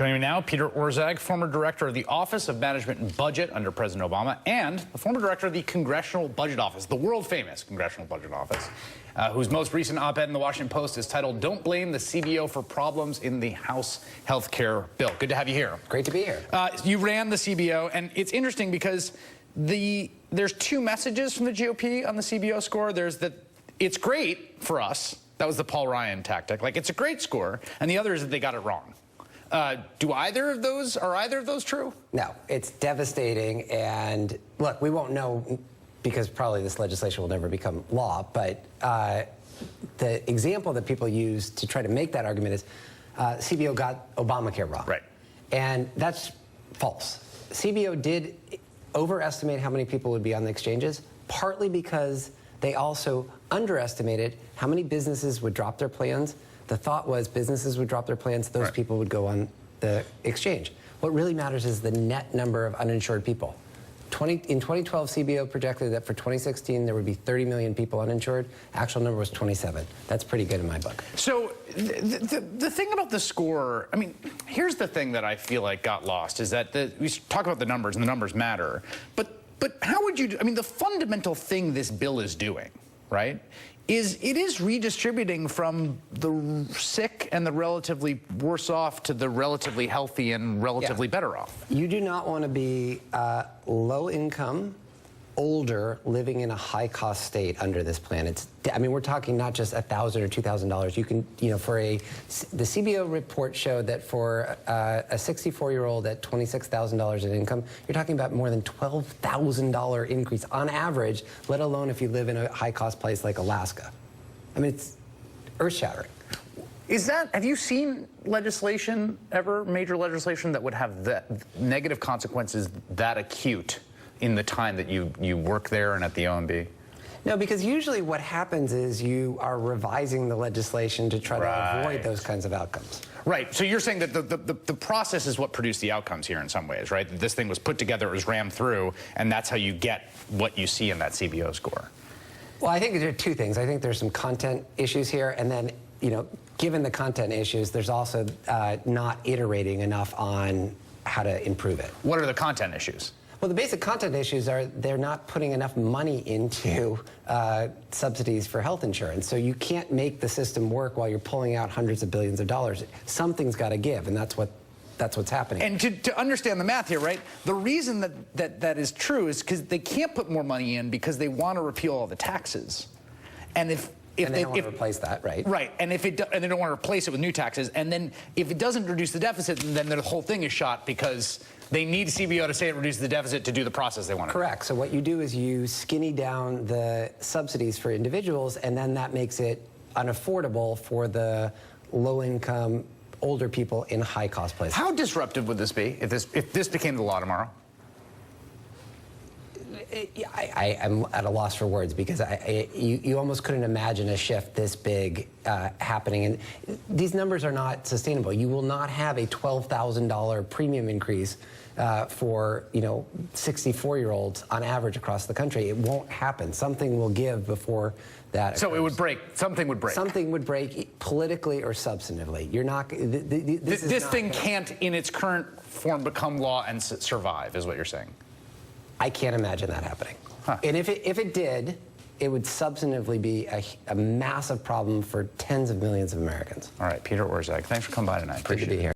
Joining me now, Peter Orszag, former director of the Office of Management and Budget under President Obama, and the former director of the Congressional Budget Office, the world-famous Congressional Budget Office, whose most recent op-ed in the Washington Post is titled, "Don't Blame the CBO for Problems in the House Health Care Bill." Good to have you here. Great to be here. You ran the CBO, and it's interesting because there's two messages from the GOP on the CBO score. There's that it's great for us. That was the Paul Ryan tactic. Like, it's a great score. And the other is that they got it wrong. Are either of those true? No, it's devastating. And look, we won't know because probably this legislation will never become law. But the example that people use to try to make that argument is CBO got Obamacare wrong. Right. And that's false. CBO did overestimate how many people would be on the exchanges, partly because they also underestimated how many businesses would drop their plans. The thought was businesses would drop their plans, those right. people would go on the exchange. What really matters is the net number of uninsured people. In 2012, CBO projected that for 2016, there would be 30 million people uninsured. Actual number was 27. That's pretty good in my book. So the thing about the score, I mean, here's the thing that I feel like got lost, is that we talk about the numbers, and the numbers matter. But how would you, I mean, the fundamental thing this bill is doing, right, is it is redistributing from the sick and the relatively worse off to the relatively healthy and relatively better off. You do not want to be low income, older, living in a high cost state under this plan. I mean, we're talking not just $1,000 or $2,000. You can, the CBO report showed that for a 64-year-old at $26,000 in income, you're talking about more than $12,000 increase on average, let alone if you live in a high cost place like Alaska. I mean, it's earth shattering. Have you seen legislation ever, major legislation, that would have that negative consequences that acute in the time that you work there and at the OMB? No, because usually what happens is you are revising the legislation to try to avoid those kinds of outcomes. Right. So you're saying that the process is what produced the outcomes here in some ways, right? This thing was put together, it was rammed through, and that's how you get what you see in that CBO score. Well, I think there are two things. I think there's some content issues here, and then, given the content issues, there's also not iterating enough on how to improve it. What are the content issues? Well, the basic content issues are they're not putting enough money into subsidies for health insurance. So you can't make the system work while you're pulling out hundreds of billions of dollars. Something's got to give, and that's what's happening. And to understand the math here, right, the reason that is true is because they can't put more money in because they want to repeal all the taxes. And if they don't want to replace that, right? Right, and they don't want to replace it with new taxes, and then if it doesn't reduce the deficit, then the whole thing is shot because they need CBO to say it reduces the deficit to do the process they want to do. Correct. So what you do is you skinny down the subsidies for individuals, and then that makes it unaffordable for the low-income, older people in high-cost places. How disruptive would this be if this became the law tomorrow? I'm at a loss for words because you almost couldn't imagine a shift this big happening. And these numbers are not sustainable. You will not have a $12,000 premium increase for 64-year-olds on average across the country. It won't happen. Something will give before that occurs. So it would break. Something would break. Something would break politically or substantively. You're not. This thing can't, in its current form, become law and survive, is what you're saying. I can't imagine that happening. Huh. And if it did, it would substantively be a massive problem for tens of millions of Americans. All right, Peter Orszag, thanks for coming by tonight. Appreciate it. Good to be here.